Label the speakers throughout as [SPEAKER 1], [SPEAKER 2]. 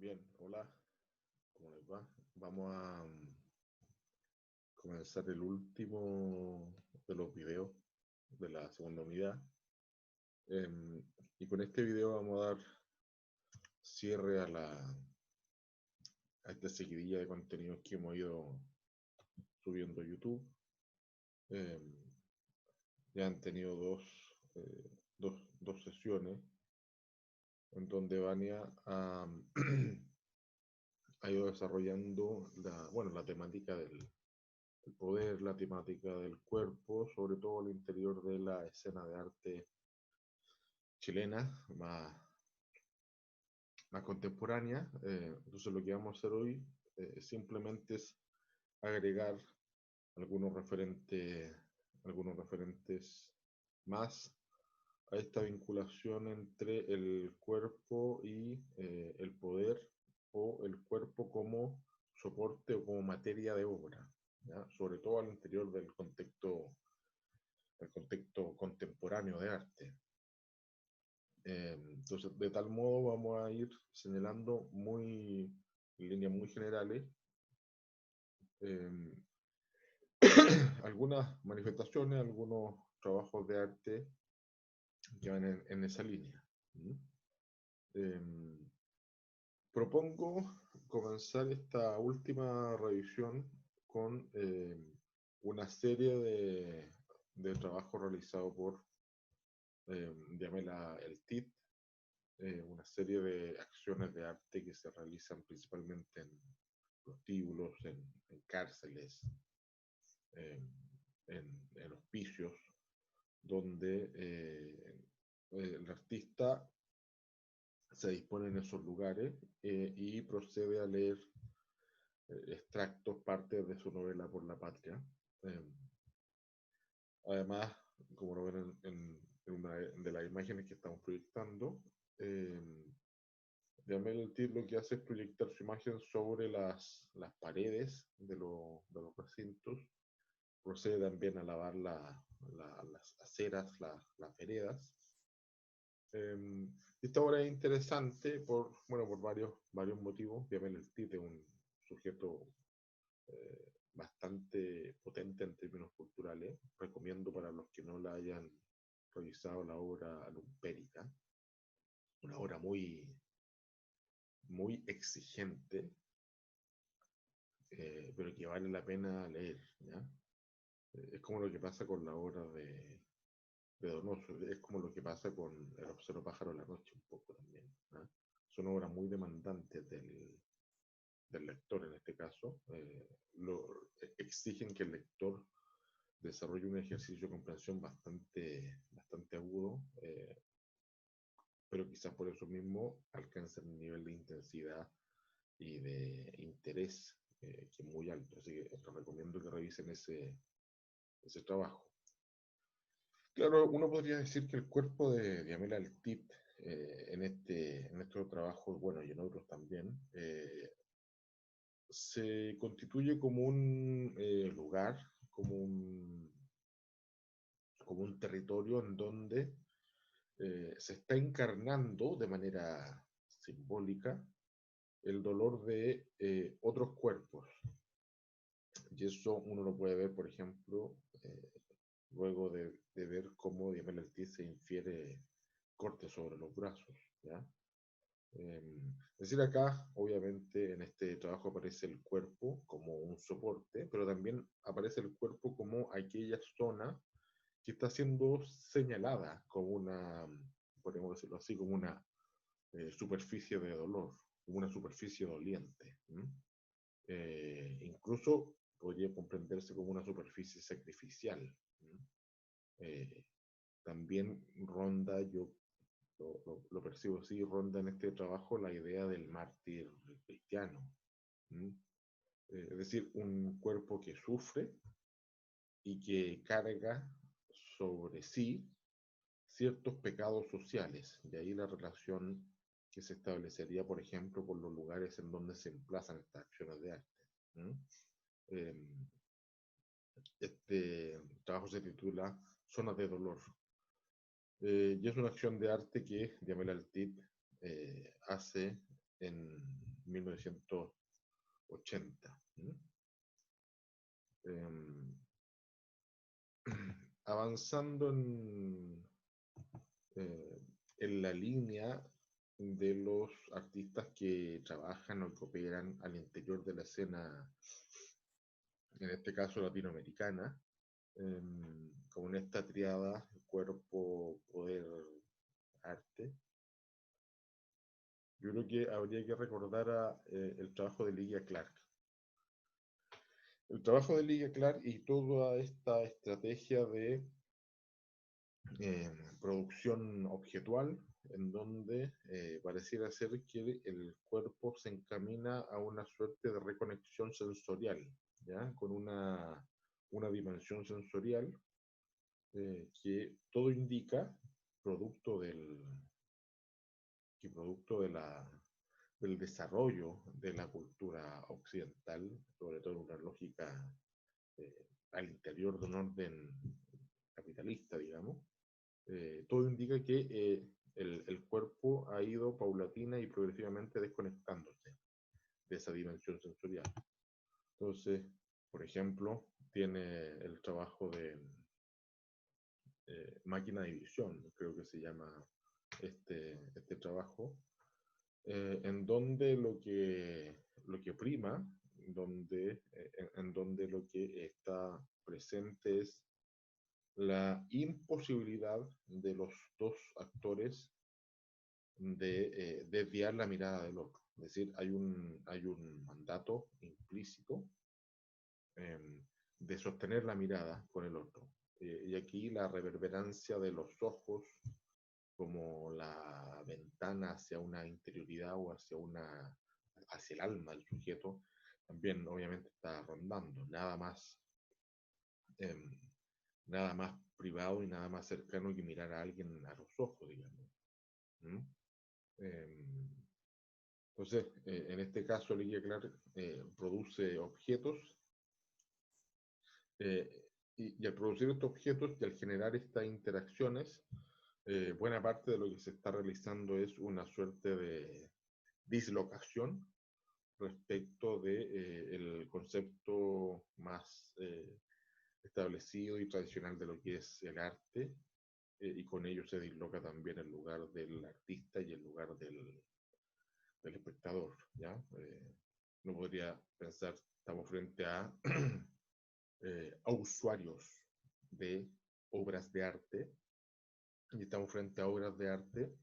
[SPEAKER 1] Bien, hola, ¿cómo les va? Vamos a comenzar el último de los videos de la segunda unidad. Y con este video vamos a dar cierre a esta seguidilla de contenidos que hemos ido subiendo a YouTube. Em, ya han tenido dos sesiones en donde Vania ha ido desarrollando la temática del poder, la temática del cuerpo, sobre todo al interior de la escena de arte chilena, más contemporánea. Entonces lo que vamos a hacer hoy simplemente es agregar algunos referentes más a esta vinculación entre el cuerpo y el poder, o el cuerpo como soporte o como materia de obra, ¿ya? Sobre todo al interior del contexto contemporáneo de arte. Entonces, de tal modo vamos a ir señalando en líneas muy generales eh, algunas manifestaciones, algunos trabajos de arte que van en esa línea. Eh, Propongo comenzar esta última revisión con una serie de trabajos realizados por Diamela El Tit, una serie de acciones de arte que se realizan principalmente en prostíbulos, en cárceles, eh, en hospicios, donde el artista se dispone en esos lugares y procede a leer extractos, partes de su novela Por la Patria. Eh, Además, como lo ven en una de las imágenes que estamos proyectando, eh, Jamel El Tir lo que hace es proyectar su imagen sobre las paredes de los recintos. Procede también a lavar las aceras, las veredas. Esta obra es interesante por varios motivos. Jamel El Tir es un sujeto bastante potente en términos culturales. Recomiendo para los que no la hayan revisado la obra Lumpérica, una obra muy exigente, pero que vale la pena leer, ¿ya? Es como lo que pasa con la obra de Donoso, es como lo que pasa con El obsceno pájaro de la noche un poco también, ¿no? Son obras muy demandantes del lector en este caso. Exigen que el lector desarrolle un ejercicio de comprensión bastante agudo, pero quizás por eso mismo alcanza un nivel de intensidad y de interés que es muy alto. Así que les recomiendo que revisen ese trabajo. Claro, uno podría decir que el cuerpo de Diamela El Tit en estos trabajos, bueno, y en otros también, se constituye como un lugar, como un territorio en donde se está encarnando de manera simbólica el dolor de otros cuerpos. Y eso uno lo puede ver, por ejemplo, luego de ver cómo Diamel Ortiz se infiere cortes sobre los brazos, ¿ya? Es decir, acá, obviamente, en este trabajo aparece el cuerpo como un soporte, pero también aparece el cuerpo como aquella zona que está siendo señalada como podemos decirlo así, como una superficie de dolor, como una superficie doliente. Incluso podría comprenderse como una superficie sacrificial. Eh, También ronda, yo lo percibo así, ronda en este trabajo la idea del mártir cristiano. Es decir, un cuerpo que sufre y que carga sobre sí ciertos pecados sociales. De ahí la relación que se establecería, por ejemplo, con los lugares en donde se emplazan estas acciones de arte. Eh, este trabajo se titula Zonas de Dolor. Y es una acción de arte que Diamel Altit hace en 1980. Avanzando eh, en la línea de los artistas que trabajan o que operan al interior de la escena, en este caso latinoamericana, como en esta triada, cuerpo, poder, arte. Yo creo que habría que recordar el trabajo de Lydia Clark. El trabajo de Lydia Clark y toda esta estrategia de producción objetual, en donde pareciera ser que el cuerpo se encamina a una suerte de reconexión sensorial, ¿ya? Con una dimensión sensorial que todo indica, producto producto del desarrollo de la cultura occidental, sobre todo en una lógica al interior de un orden capitalista, digamos, todo indica que el cuerpo ha ido paulatina y progresivamente desconectándose de esa dimensión sensorial. Entonces, por ejemplo, tiene el trabajo de máquina de visión, creo que se llama este trabajo, en donde lo que prima, en donde lo que está presente es la imposibilidad de los dos actores de desviar la mirada del otro. Es decir, hay un mandato implícito de sostener la mirada con el otro. Y aquí la reverberancia de los ojos como la ventana hacia una interioridad o hacia el alma del sujeto, también obviamente está rondando. Eh, nada más privado y nada más cercano que mirar a alguien a los ojos, digamos. ¿Mm? Entonces, en este caso, Lydia Clark produce objetos eh, y al producir estos objetos y al generar estas interacciones, buena parte de lo que se está realizando es una suerte de dislocación respecto del concepto más establecido y tradicional de lo que es el arte, y con ello se disloca también el lugar del artista y el lugar del espectador, ¿ya? No podría pensar, estamos frente a usuarios de obras de arte y estamos frente a obras de arte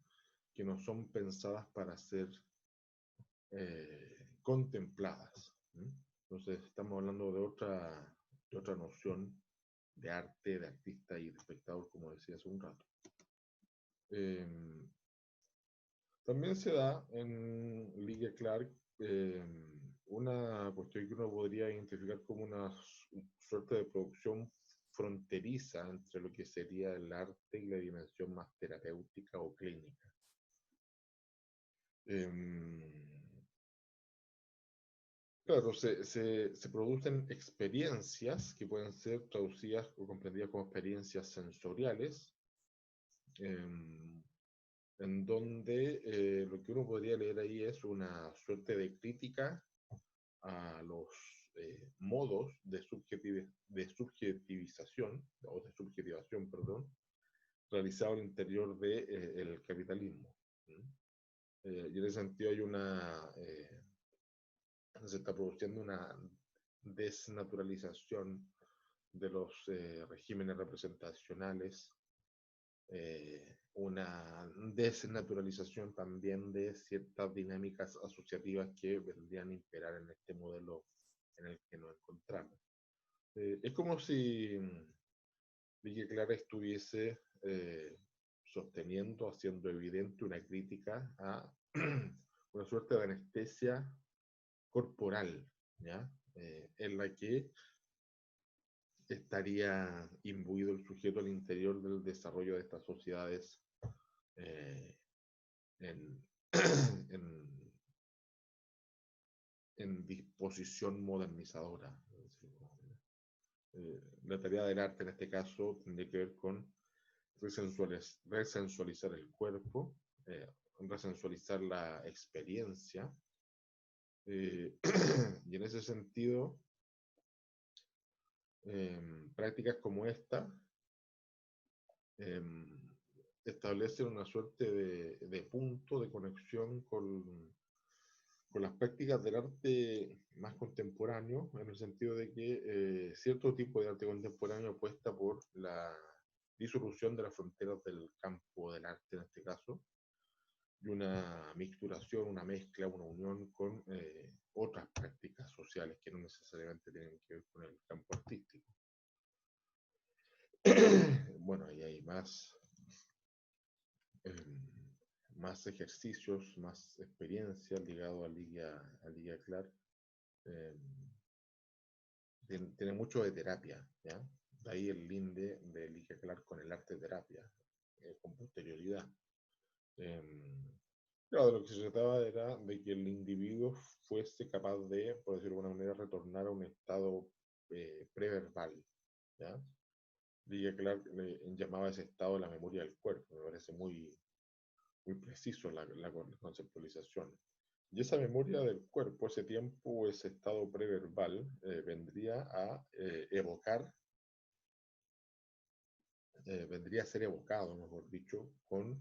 [SPEAKER 1] que no son pensadas para ser contempladas. ¿Sí? Entonces estamos hablando de otra noción de arte, de artista y de espectador, como decía hace un rato. También se da en Lydia Clark una cuestión que uno podría identificar como una suerte de producción fronteriza entre lo que sería el arte y la dimensión más terapéutica o clínica. Claro, se producen experiencias que pueden ser traducidas o comprendidas como experiencias sensoriales, en donde lo que uno podría leer ahí es una suerte de crítica a los modos de subjetivización, o de subjetivación, perdón, realizado al interior del capitalismo. Y en ese sentido se está produciendo una desnaturalización de los regímenes representacionales, una desnaturalización también de ciertas dinámicas asociativas que vendrían a imperar en este modelo en el que nos encontramos. Es como si Vicky Clara estuviese sosteniendo, haciendo evidente una crítica a una suerte de anestesia corporal, ¿ya? En la que estaría imbuido el sujeto al interior del desarrollo de estas sociedades eh, en, en, en, disposición modernizadora. La tarea del arte en este caso tendría que ver con resensualizar el cuerpo, resensualizar la experiencia. Y en ese sentido, prácticas como esta establecen una suerte de punto de conexión con las prácticas del arte más contemporáneo, en el sentido de que cierto tipo de arte contemporáneo apuesta por la disolución de las fronteras del campo del arte, en este caso, y una mixturación, una mezcla, una unión con otras prácticas sociales que no necesariamente tienen que ver con el campo artístico. Bueno, ahí hay más ejercicios, más experiencia ligado a Ligia Clark. Tiene mucho de terapia, ¿ya? De ahí el link de Ligia Clark con el arte terapia, con posterioridad. Claro, de lo que se trataba era de que el individuo fuese capaz de, por decirlo de alguna manera, retornar a un estado preverbal, ¿ya? Ligia Clark llamaba ese estado la memoria del cuerpo, me parece muy preciso la conceptualización. Y esa memoria del cuerpo, ese tiempo, ese estado preverbal, vendría a vendría a ser evocado, mejor dicho, con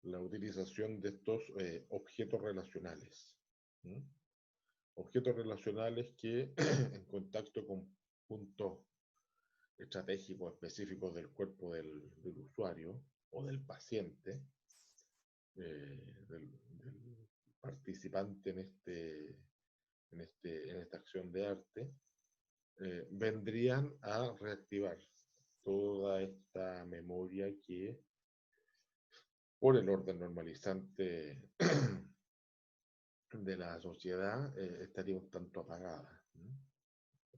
[SPEAKER 1] la utilización de estos objetos relacionales. ¿Mm? Objetos relacionales que en contacto con puntos estratégicos específicos del cuerpo del usuario o del paciente, del participante en esta acción de arte, vendrían a reactivar toda esta memoria que, por el orden normalizante de la sociedad, estaría un tanto apagada.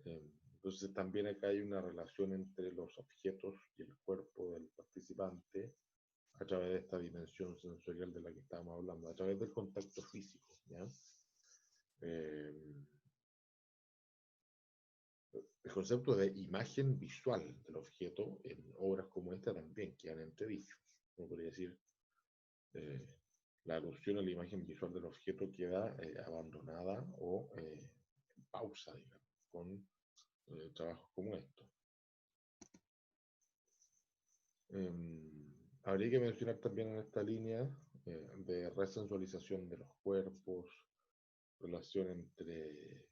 [SPEAKER 1] Entonces también acá hay una relación entre los objetos y el cuerpo del participante a través de esta dimensión sensorial de la que estábamos hablando, a través del contacto físico, ¿ya? El concepto de imagen visual del objeto en obras como esta también quedan entredichos. Como podría decir, la alusión a la imagen visual del objeto queda abandonada o en pausa, digamos, con trabajos como estos. Habría que mencionar también en esta línea de resensualización de los cuerpos, relación entre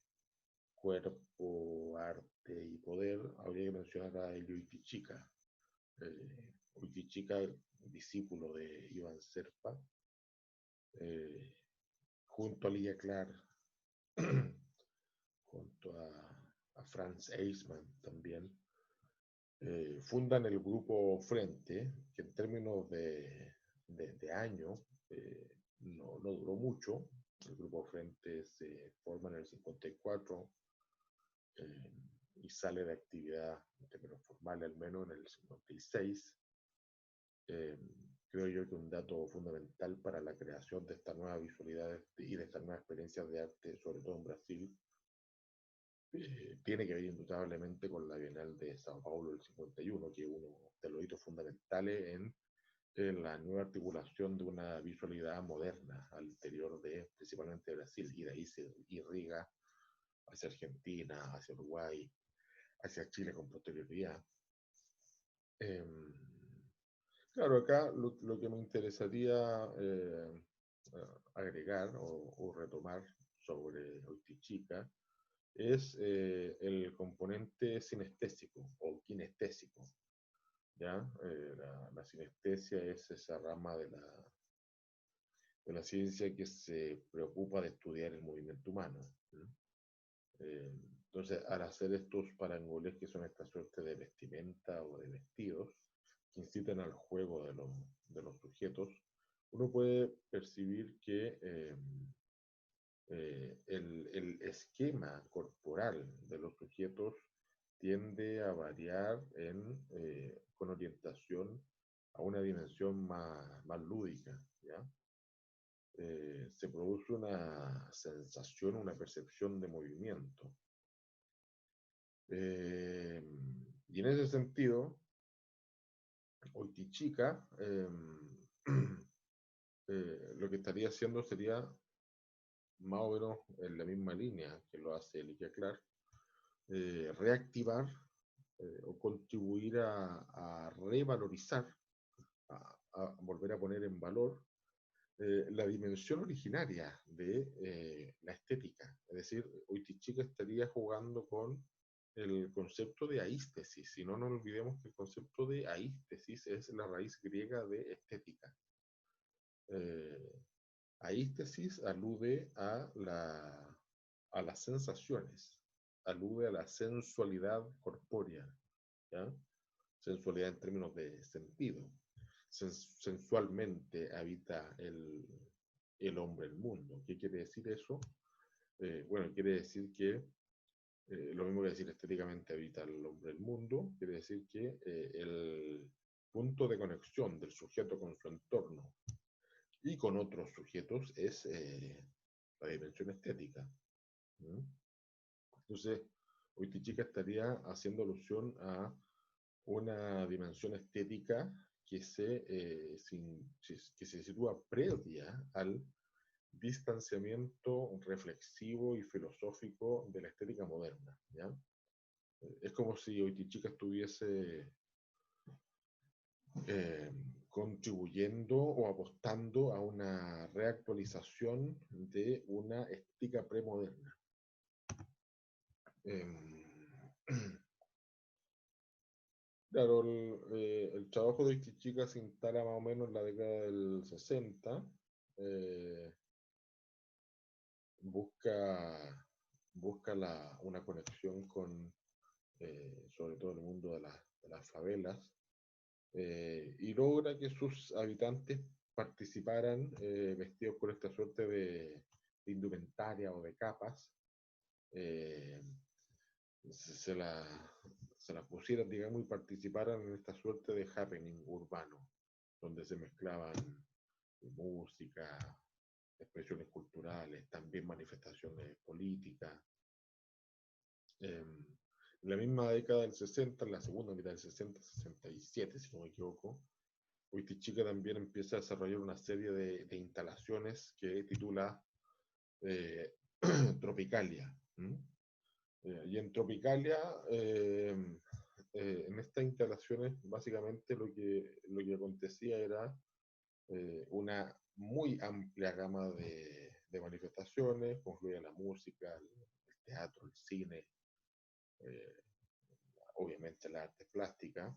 [SPEAKER 1] cuerpo, arte y poder, habría que mencionar a Elio Itichika. Itichika, discípulo de Iván Serpa, junto a Ligia Clark, junto a Franz Eisman también, fundan el grupo Frente, que en términos de año no duró mucho. El grupo Frente se forma en el 54 y sale de actividad, en términos formales al menos, en el 56. Creo yo que un dato fundamental para la creación de estas nuevas visualidades y de estas nuevas experiencias de arte, sobre todo en Brasil, tiene que ver indudablemente con la Bienal de Sao Paulo del 51, que es uno de los hitos fundamentales en la nueva articulación de una visualidad moderna al interior de principalmente Brasil, y de ahí se irriga hacia Argentina, hacia Uruguay, hacia Chile con posterioridad. Claro, acá lo que me interesaría agregar o retomar sobre Oitichica es el componente sinestésico o kinestésico, ¿ya? La sinestesia es esa rama de la ciencia que se preocupa de estudiar el movimiento humano. Entonces, al hacer estos parangoles, que son esta suerte de vestimenta o de vestidos, que incitan al juego de los sujetos, uno puede percibir que el esquema corporal de los sujetos tiende a variar con orientación a una dimensión más lúdica, ¿ya? Se produce una sensación, una percepción de movimiento. Y en ese sentido, Oitichica lo que estaría haciendo sería más o menos en la misma línea que lo hace Elijah Clark, reactivar o contribuir a revalorizar, a volver a poner en valor la dimensión originaria de la estética. Es decir, Wojtyła estaría jugando con el concepto de aístesis. Si no nos olvidemos que el concepto de aístesis es la raíz griega de estética. Aístesis alude a las sensaciones, alude a la sensualidad corpórea, ¿ya? Sensualidad en términos de sentido. Sensualmente habita el hombre el mundo. ¿Qué quiere decir eso? Bueno, quiere decir que lo mismo que decir estéticamente habita el hombre el mundo, quiere decir que el punto de conexión del sujeto con su entorno y con otros sujetos es la dimensión estética. ¿Mm? Entonces, Wojtyła estaría haciendo alusión a una dimensión estética que que se sitúa previa al distanciamiento reflexivo y filosófico de la estética moderna, ¿ya? Es como si Wojtyła estuviese eh, contribuyendo o apostando a una reactualización de una estética premoderna. Claro, el trabajo de Wojtyła se instala más o menos en la década del 60. eh, busca una conexión con, sobre todo el mundo de las favelas, y logra que sus habitantes participaran vestidos con esta suerte de indumentaria o de capas, eh, se la, se la pusieran, digamos, y participaran en esta suerte de happening urbano, donde se mezclaban música, expresiones culturales, también manifestaciones políticas. En la misma década del 60, en la segunda mitad del 60, 67, si no me equivoco, Wojtyła también empieza a desarrollar una serie de instalaciones que titula Tropicalia. Y en Tropicalia, en estas instalaciones, básicamente lo que acontecía era una muy amplia gama de manifestaciones, confluía la música, el teatro, el cine, eh, obviamente la arte plástica.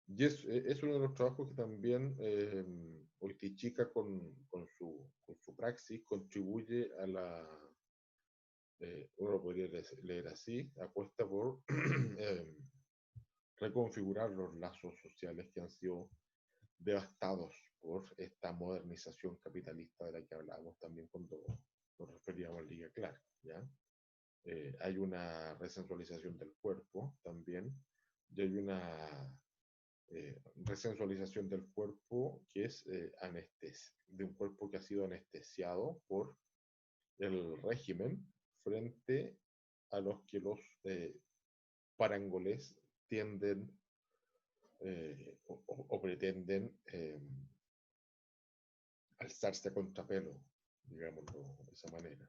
[SPEAKER 1] Y es uno de los trabajos que también Wojtyła con su praxis contribuye a uno lo podría leer así, apuesta por reconfigurar los lazos sociales que han sido devastados por esta modernización capitalista de la que hablábamos también cuando nos referíamos a Liga Clark, ¿ya? Hay una resensualización del cuerpo también, y hay una resensualización del cuerpo que es de un cuerpo que ha sido anestesiado por el régimen frente a los que los parangolés tienden o pretenden alzarse a contrapelo, digámoslo de esa manera.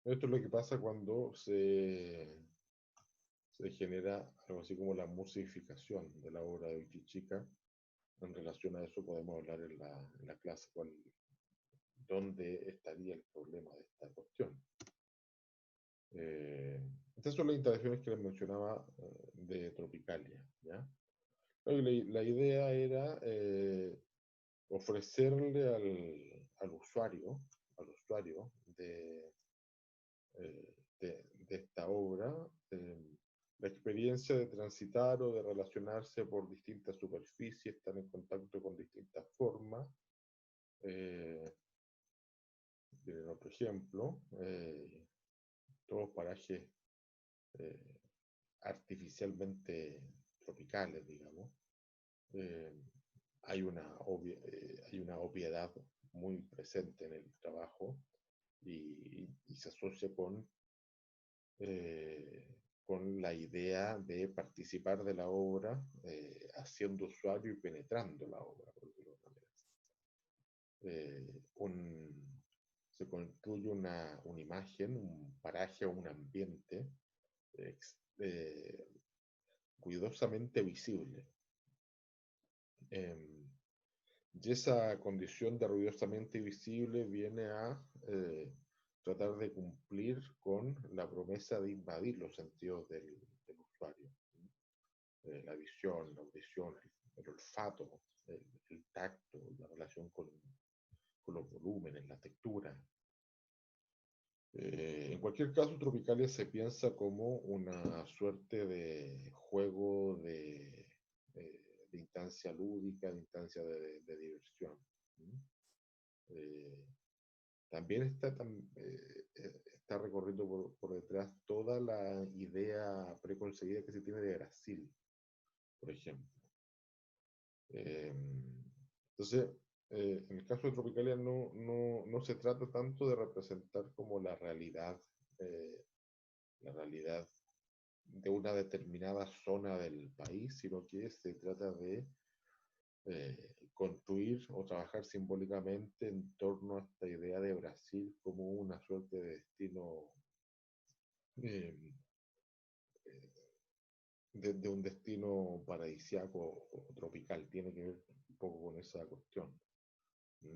[SPEAKER 1] Esto es lo que pasa cuando se genera algo así como la musificación de la obra de Wojtyła. En relación a eso podemos hablar en la clase dónde estaría el problema de esta cuestión. Estas son las instalaciones que les mencionaba de Tropicalia, ¿ya? La idea era ofrecerle al usuario de esta obra la experiencia de transitar o de relacionarse por distintas superficies, estar en contacto con distintas formas. Miren otro ejemplo, todos parajes artificialmente tropicales, digamos. Hay una obviedad muy presente en el trabajo y se asocia con la idea de participar de la obra, haciendo usuario y penetrando la obra, por decirlo de alguna manera. Se construye una imagen, un paraje o un ambiente ex- eh, cuidadosamente visible. Y esa condición de ruidosamente visible viene a tratar de cumplir con la promesa de invadir los sentidos del usuario. La visión, la audición, el olfato, el tacto, la relación con los volúmenes, la textura. En cualquier caso, Tropicalia se piensa como una suerte de juego de instancia lúdica, de instancia de diversión. Eh, También está recorriendo por detrás toda la idea preconcebida que se tiene de Brasil, por ejemplo. Eh, entonces, en el caso de Tropicalia no se trata tanto de representar como la realidad de una determinada zona del país, sino que se trata de construir o trabajar simbólicamente en torno a esta idea de Brasil como una suerte de destino, eh, de un destino paradisiaco o tropical. Tiene que ver un poco con esa cuestión. ¿Mm?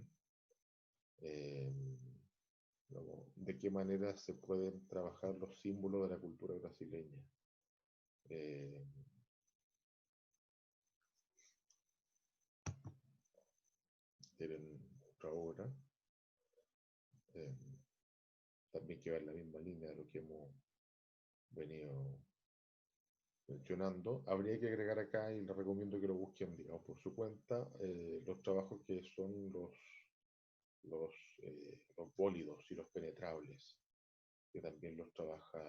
[SPEAKER 1] Eh, de qué manera se pueden trabajar los símbolos de la cultura brasileña. Eh, Tienen otra obra, eh, también que va en la misma línea de lo que hemos venido mencionando. Habría que agregar acá, y les recomiendo que lo busquen, digamos, por su cuenta, los trabajos que son los, los bólidos y los penetrables, que también los trabaja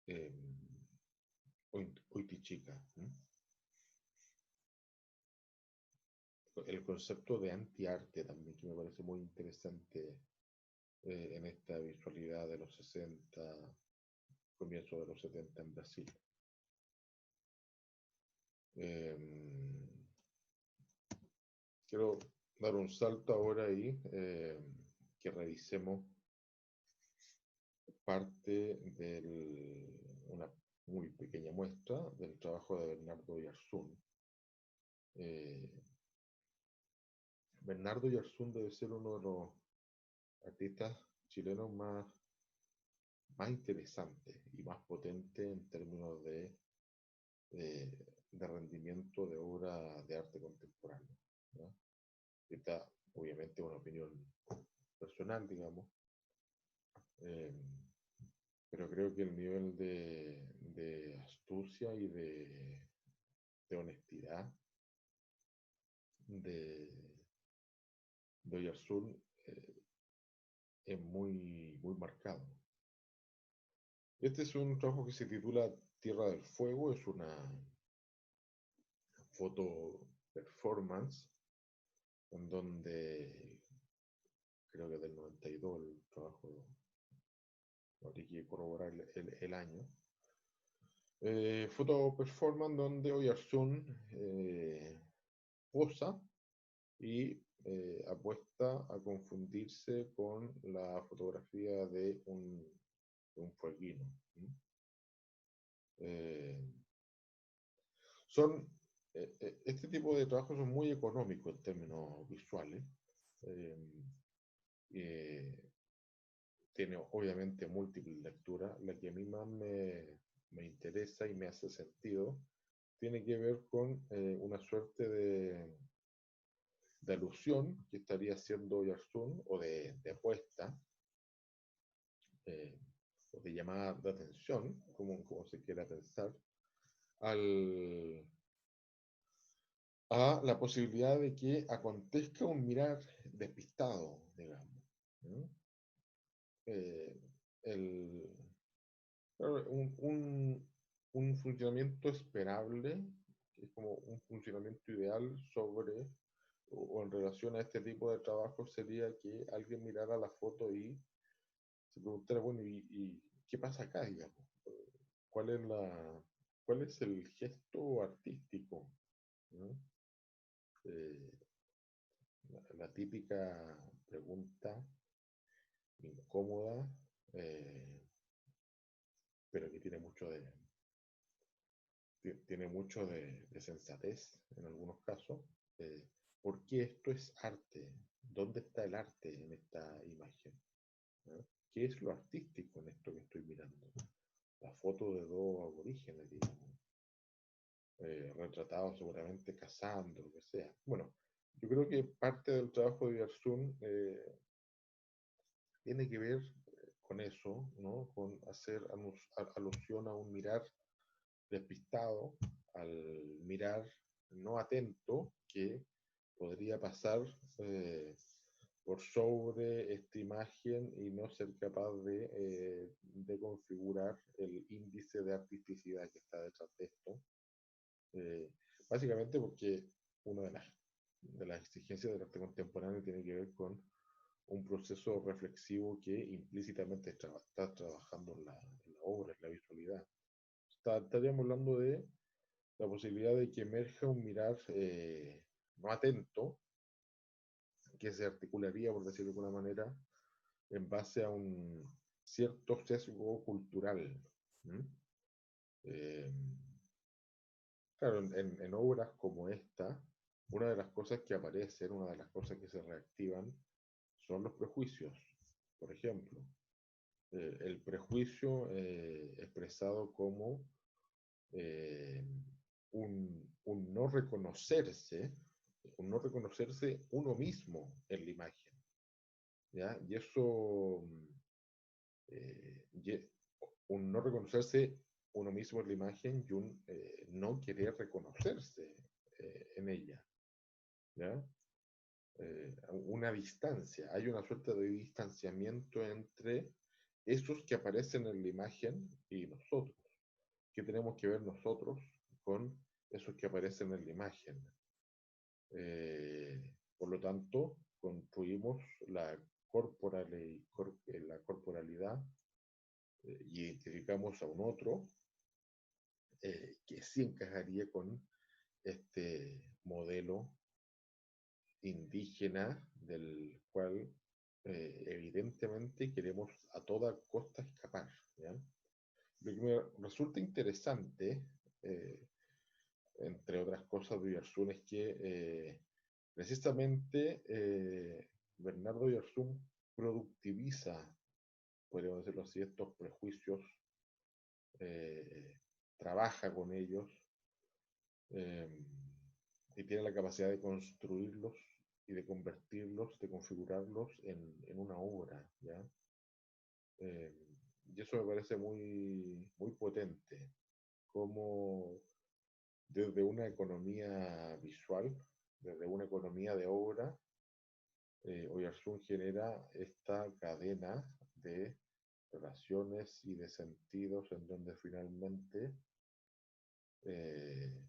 [SPEAKER 1] eh, Oitichica. El concepto de antiarte también, que me parece muy interesante en esta visualidad de los 60, comienzo de los 70 en Brasil. Eh, Quiero dar un salto ahora ahí, que revisemos parte de una muy pequeña muestra del trabajo de Bernardo Yarzún. Eh, Bernardo Yarzún debe ser uno de los artistas chilenos más interesantes y más potentes en términos eh, de rendimiento de obra de arte contemporáneo, ¿no? Esta, obviamente, una opinión personal, digamos, eh, pero creo que el nivel de astucia y de honestidad de Oyarzún es muy marcado. Este es un trabajo que se titula Tierra del Fuego, es una foto performance en donde creo que del 92 el trabajo, habría que corroborar el año. Foto performance donde Oyarzún posa y apuesta a confundirse con la fotografía de un fueguino. Eh, son, este tipo de trabajos son muy económicos en términos visuales. Eh, Tiene obviamente múltiples lecturas. La que a mí más me interesa y me hace sentido tiene que ver con una suerte de alusión que estaría haciendo Yarzún o de apuesta, eh, o de llamada de atención, como se quiera pensar, al, a la posibilidad de que acontezca un mirar despistado, digamos, ¿no? Eh, el, claro, un funcionamiento esperable, que es como un funcionamiento ideal sobre o en relación a este tipo de trabajo, sería que alguien mirara la foto y se preguntara, bueno, ¿y qué pasa acá, digamos? ¿cuál es cuál es el gesto artístico? ¿No? Eh, la típica pregunta incómoda, eh, pero que tiene mucho de sensatez en algunos casos. eh, ¿Por qué esto es arte? ¿Dónde está el arte en esta imagen? ¿No? ¿Qué es lo artístico en esto que estoy mirando? La foto de dos aborígenes, digamos, retratados seguramente cazando, lo que sea. Bueno, yo creo que parte del trabajo de Garçon tiene que ver con eso, ¿no? Con hacer alusión a un mirar despistado, al mirar no atento que podría pasar por sobre esta imagen y no ser capaz de configurar el índice de artisticidad que está detrás de esto. Eh, Básicamente porque una de las exigencias del arte contemporáneo tiene que ver con un proceso reflexivo que implícitamente está trabajando en la obra, en la visualidad. Estaríamos hablando de la posibilidad de que emerja un mirar no atento, que se articularía, por decirlo de alguna manera, en base a un cierto sesgo cultural. ¿Mm? Eh, claro, en obras como esta, una de las cosas que aparecen, una de las cosas que se reactivan, son los prejuicios. Por ejemplo, el prejuicio expresado como eh, un no reconocerse, un no reconocerse uno mismo en la imagen, ¿ya? Y eso, y un no reconocerse uno mismo en la imagen y un no querer reconocerse en ella, ¿ya? Una distancia, hay una suerte de distanciamiento entre esos que aparecen en la imagen y nosotros. ¿Qué tenemos que ver nosotros con esos que aparecen en la imagen? Eh, por lo tanto, construimos la corporalidad y identificamos a un otro que sí encajaría con este modelo indígena del cual evidentemente queremos a toda costa escapar. ¿Ya? Lo que me resulta interesante, eh, entre otras cosas de Oyarzún, es que precisamente Bernardo Oyarzún productiviza, podríamos decirlo así, estos prejuicios, eh, trabaja con ellos eh, y tiene la capacidad de construirlos y de convertirlos, de configurarlos en una obra, ¿ya? Eh, y eso me parece muy potente, como desde una economía visual, desde una economía de obra, Oyarzún genera esta cadena de relaciones y de sentidos en donde finalmente eh,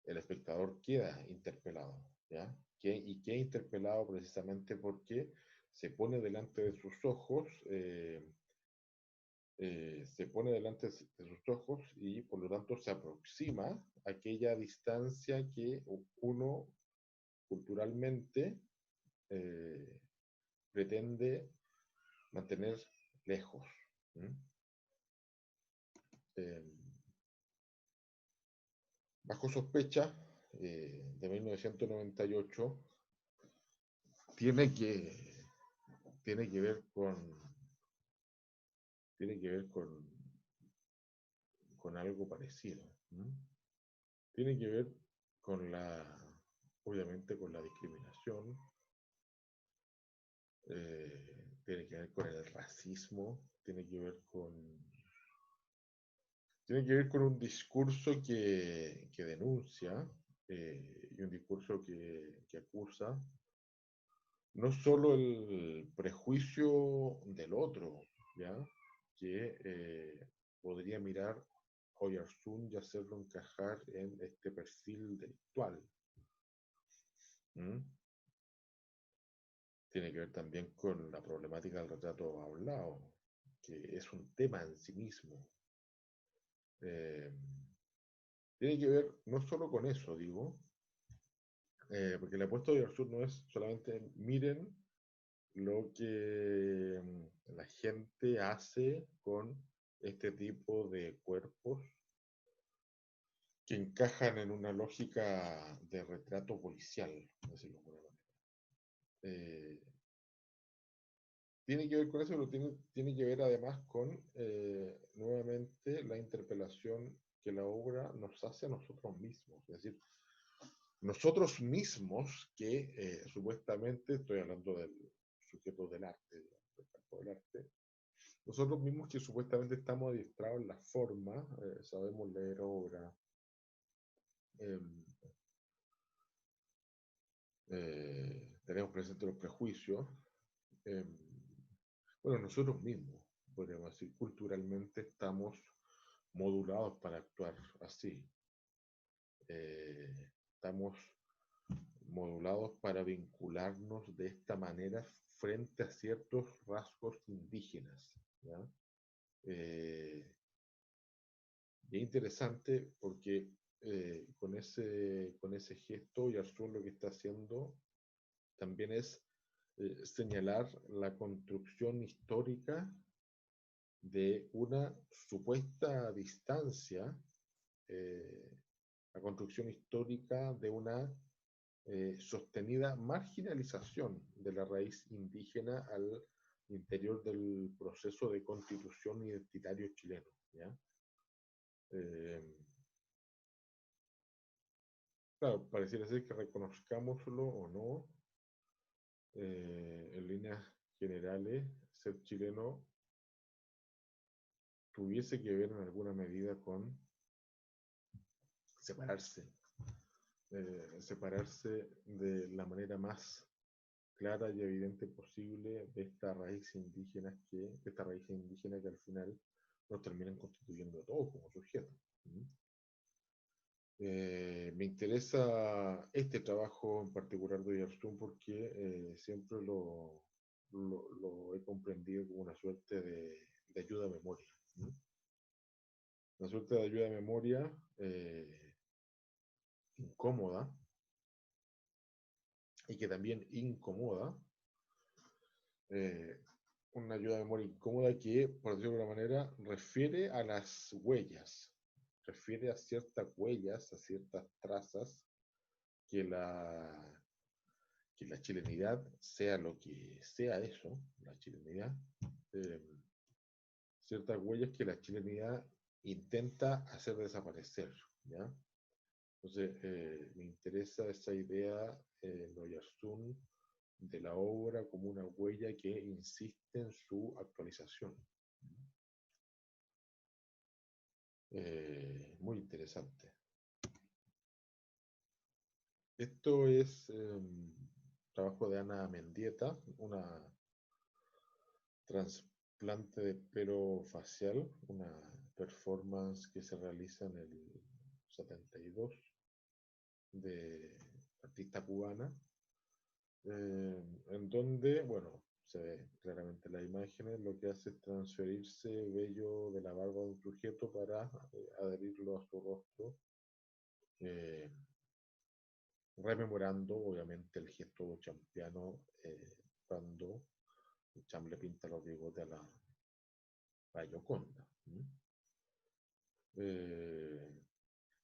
[SPEAKER 1] el espectador queda interpelado, ¿ya? Y queda interpelado precisamente porque se pone delante de sus ojos, se pone delante de sus ojos y por lo tanto se aproxima a aquella distancia que uno culturalmente eh, pretende mantener lejos. ¿Mm? Eh, Bajo sospecha, de 1998, tiene que, tiene que ver tiene que ver con algo parecido. ¿No? Tiene que ver con obviamente con la discriminación, tiene que ver con el racismo, tiene que ver con un discurso que denuncia y un discurso que acusa no solo el prejuicio del otro, ¿ya? Que podría mirar Oyarzún y hacerlo encajar en este perfil delictual. ¿Mm? Tiene que ver también con la problemática del retrato hablado, que es un tema en sí mismo. Eh, Tiene que ver no solo con eso, digo, porque la apuesta de Sur no es solamente miren lo que la gente hace con este tipo de cuerpos que encajan en una lógica de retrato policial, por decirlo de alguna manera. Eh, Tiene que ver con eso, pero tiene que ver además con, nuevamente, la interpelación que la obra nos hace a nosotros mismos. Es decir, nosotros mismos que supuestamente, estoy hablando del sujeto del arte, del campo del arte, nosotros mismos que supuestamente estamos adiestrados en la forma, sabemos leer obra, eh, tenemos presentes los prejuicios, eh, bueno, nosotros mismos, podríamos decir, culturalmente estamos modulados para actuar así. Estamos modulados para vincularnos de esta manera frente a ciertos rasgos indígenas. ¿Ya? Eh, y es interesante porque con ese gesto, Yarzún lo que está haciendo también es señalar la construcción histórica de una supuesta distancia, eh, la construcción histórica de una sostenida marginalización de la raíz indígena al interior del proceso de constitución identitario chileno. ¿Ya? Eh, claro, pareciera ser que reconozcámoslo o no, en líneas generales, ser chileno tuviese que ver en alguna medida con separarse, separarse de la manera más clara y evidente posible de esta raíz indígena que al final nos terminan constituyendo a todos como sujetos. Me interesa este trabajo en particular de Oyarzún porque siempre lo he comprendido como una suerte de ayuda a memoria. ¿Sí? Una suerte de ayuda a memoria incómoda y que también incomoda, eh, una ayuda de memoria incómoda que, por decirlo de alguna manera, refiere a las huellas, refiere a ciertas huellas, a ciertas trazas que que la chilenidad, sea lo que sea eso, la chilenidad, eh, ciertas huellas que la chilenidad intenta hacer desaparecer. ¿Ya? Entonces, me interesa esa idea en Oyarzún de la obra como una huella que insiste en su actualización. Muy interesante. Esto es trabajo de Ana Mendieta, una trasplante de pelo facial, una performance que se realiza en el 72 de artista cubana, en donde, bueno, se ve claramente las imágenes, lo que hace es transferirse vello de la barba de un sujeto para adherirlo a su rostro, eh, rememorando obviamente el gesto champiano cuando Cham le pinta los bigotes a Gioconda.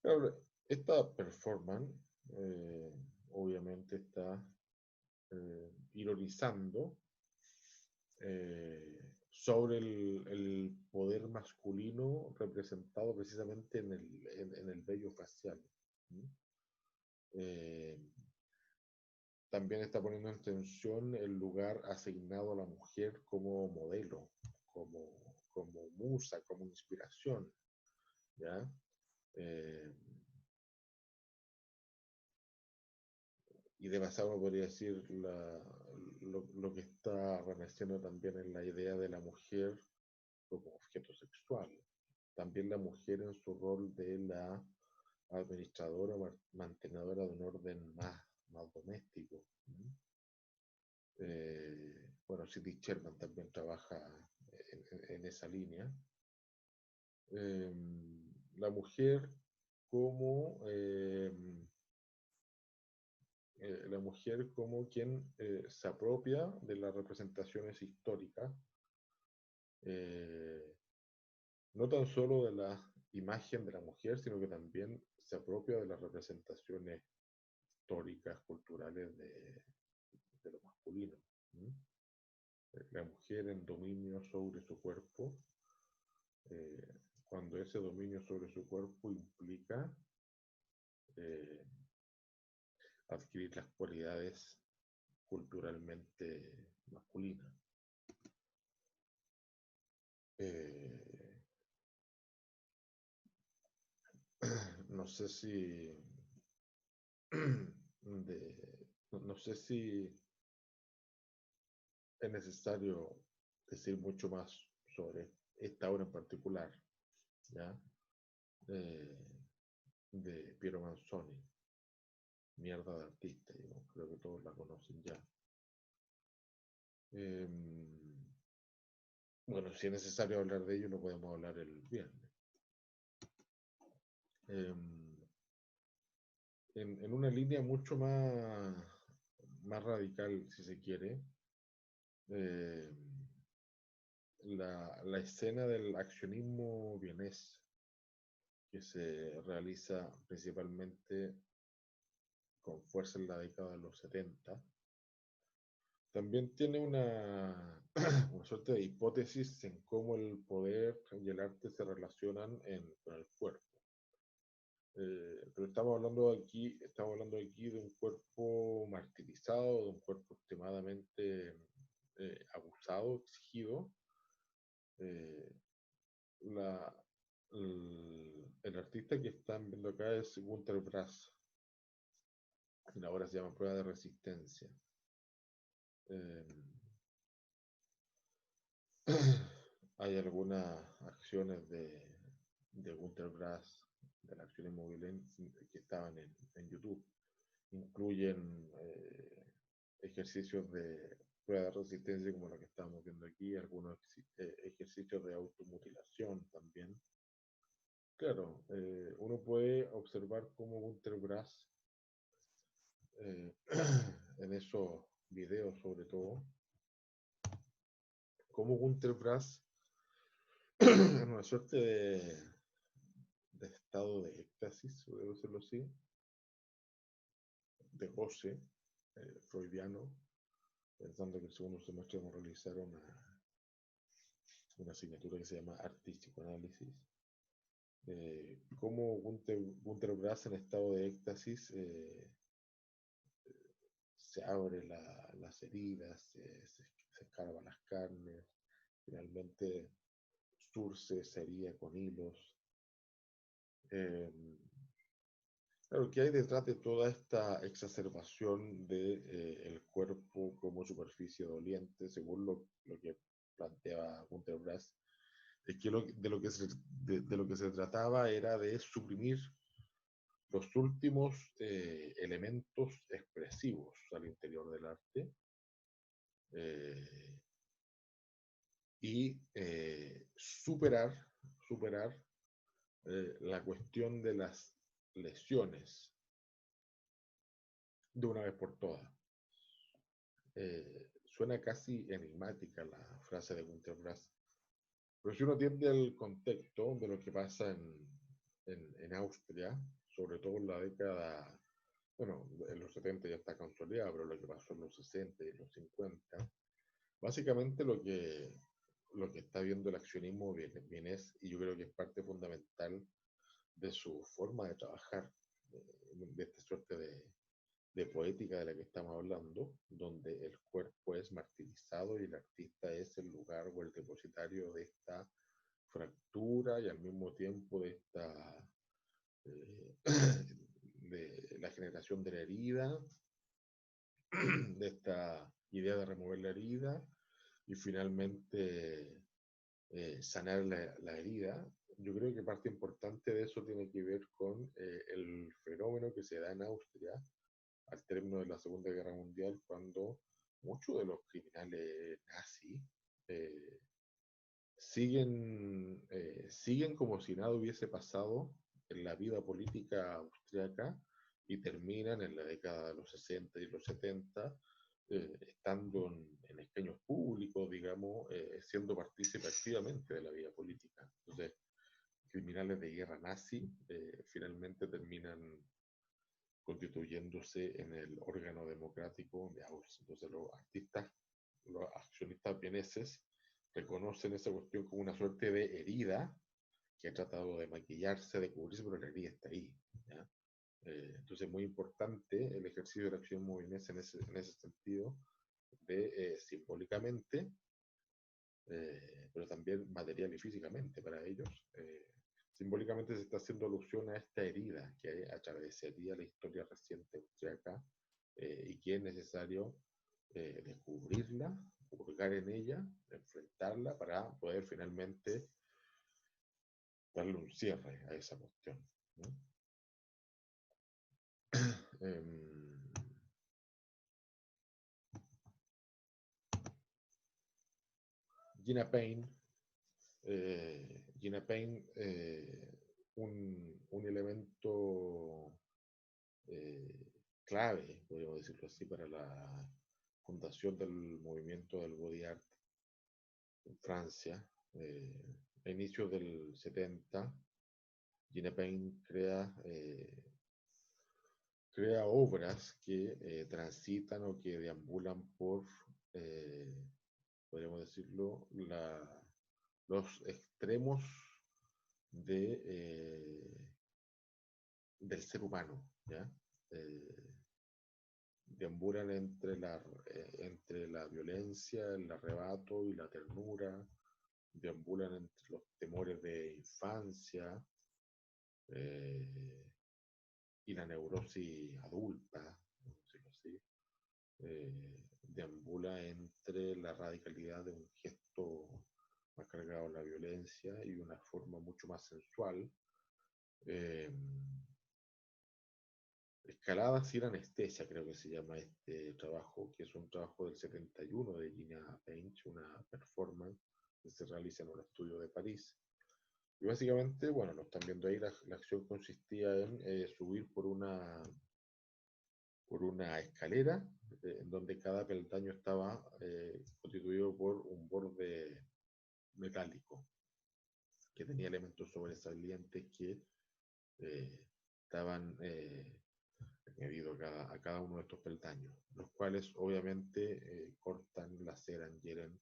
[SPEAKER 1] Claro, esta performance obviamente está ironizando sobre el poder masculino representado precisamente en el vello facial. Eh, También está poniendo en tensión el lugar asignado a la mujer como modelo, como, como musa, como inspiración. ¿Ya? Eh, y de pasado uno podría decir lo que está renaciendo también en la idea de la mujer como objeto sexual. También la mujer en su rol de la administradora o mantenedora de un orden más doméstico. Bueno, Cindy Sherman también trabaja en esa línea. Eh, la mujer como la mujer como quien se apropia de las representaciones históricas, eh, no tan solo de la imagen de la mujer, sino que también se apropia de las representaciones históricas, culturales de lo masculino. ¿Mm? La mujer en dominio sobre su cuerpo, eh, cuando ese dominio sobre su cuerpo implica eh, adquirir las cualidades culturalmente masculinas. Eh, no sé si no sé si es necesario decir mucho más sobre esta obra en particular, ¿ya? Eh, de Piero Manzoni, Mierda de artista, digamos, creo que todos la conocen ya. Eh, bueno, si es necesario hablar de ello, lo podemos hablar el viernes. Eh, en una línea mucho más radical, si se quiere, eh, la escena del accionismo vienés, que se realiza principalmente con fuerza en la década de los 70, también tiene una suerte de hipótesis en cómo el poder y el arte se relacionan con el cuerpo. Pero estamos hablando aquí de un cuerpo martirizado, de un cuerpo extremadamente abusado, exigido. Eh, la, el artista que están viendo acá es Günter Grass. La obra se llama Prueba de Resistencia. Eh, hay algunas acciones de Günter Grass, de la acción inmobiliaria, que estaban en YouTube. Incluyen ejercicios de prueba de resistencia como lo que estamos viendo aquí, algunos ejercicios de automutilación también. Claro, uno puede observar cómo Günter Grass, eh, en esos videos sobre todo, cómo Günter Grass, en una suerte de estado de éxtasis, debo decirlo así, de goce freudiano, pensando que el segundo semestre vamos a realizar una asignatura que se llama Arte y Psicoanálisis. Cómo Günter Grass en estado de éxtasis se abre las heridas, se escarba las carnes, finalmente surce esa herida con hilos. Eh, claro, ¿qué hay detrás de toda esta exacerbación del el cuerpo como superficie doliente, según lo que planteaba Günter Grass? Es que de lo que se trataba era de suprimir los últimos elementos expresivos al interior del arte eh, y superar la cuestión de las lesiones de una vez por todas. Suena casi enigmática la frase de Günter Grass, pero si uno atiende al contexto de lo que pasa en Austria, sobre todo en la década, bueno, en los 70 ya está consolidado, pero lo que pasó en los 60 y los 50, básicamente lo que está viendo el accionismo vienés, y yo creo que es parte fundamental de su forma de trabajar, de esta suerte de poética de la que estamos hablando, donde el cuerpo es martirizado y el artista es el lugar o el depositario de esta fractura y al mismo tiempo de esta eh, de la generación de la herida, de esta idea de remover la herida y finalmente sanar la herida. Yo creo que parte importante de eso tiene que ver con el fenómeno que se da en Austria al término de la Segunda Guerra Mundial, cuando muchos de los criminales nazis siguen como si nada hubiese pasado en la vida política austriaca y terminan en la década de los 60 y los 70 estando en escaños públicos, digamos, siendo partícipe activamente de la vida política. Entonces, criminales de guerra nazi finalmente terminan constituyéndose en el órgano democrático de Austria. Entonces, los accionistas vieneses reconocen esa cuestión como una suerte de herida que ha tratado de maquillarse, de cubrirse, pero la herida está ahí. ¿Ya? Entonces es muy importante el ejercicio de la acción movinense en ese sentido, de simbólicamente, pero también material y físicamente para ellos. Simbólicamente se está haciendo alusión a esta herida que atravesaría la historia reciente austriaca y que es necesario descubrirla, hurgar en ella, enfrentarla para poder finalmente darle un cierre a esa cuestión, ¿no? Gina Payne, Gina Payne un elemento clave, podríamos decirlo así, para la fundación del movimiento del body art en Francia. A inicios del 70, Gina Payne crea obras que transitan o que deambulan por, podríamos decirlo, los extremos del ser humano, ¿ya? Deambulan entre la violencia, el arrebato y la ternura, deambulan entre los temores de infancia y la neurosis adulta, por decirlo así, deambula entre la radicalidad de un gesto más cargado a la violencia y una forma mucho más sensual. Eh, Escalada sin anestesia, creo que se llama este trabajo, que es un trabajo del 71 de Gina Payne, una performance que se realiza en un estudio de París. Y básicamente, bueno, lo están viendo ahí, la acción consistía en subir por una escalera, en donde cada peldaño estaba constituido por un borde metálico, que tenía elementos sobresalientes que estaban añadidos a cada uno de estos peldaños, los cuales obviamente cortan, laceran, hieren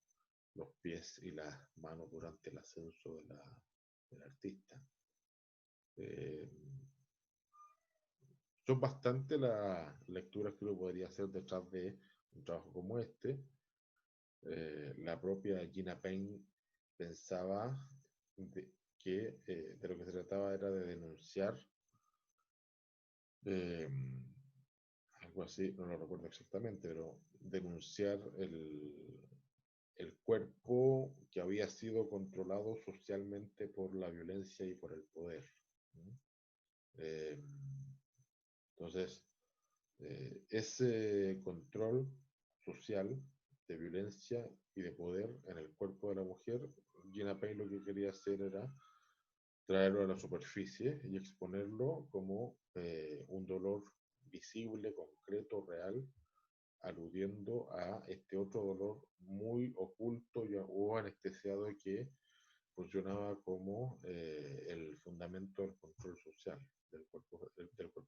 [SPEAKER 1] los pies y las manos durante el ascenso del artista. Son bastante las lecturas que uno podría hacer detrás de un trabajo como este. La propia Gina Payne pensaba que de lo que se trataba era de denunciar eh, algo así, no lo recuerdo exactamente, pero denunciar el cuerpo que había sido controlado socialmente por la violencia y por el poder, ¿no? Entonces, ese control social de violencia y de poder en el cuerpo de la mujer, Gina Payne lo que quería hacer era traerlo a la superficie y exponerlo como un dolor visible, concreto, real, aludiendo a este otro dolor muy oculto o anestesiado que funcionaba como el fundamento del control social del cuerpo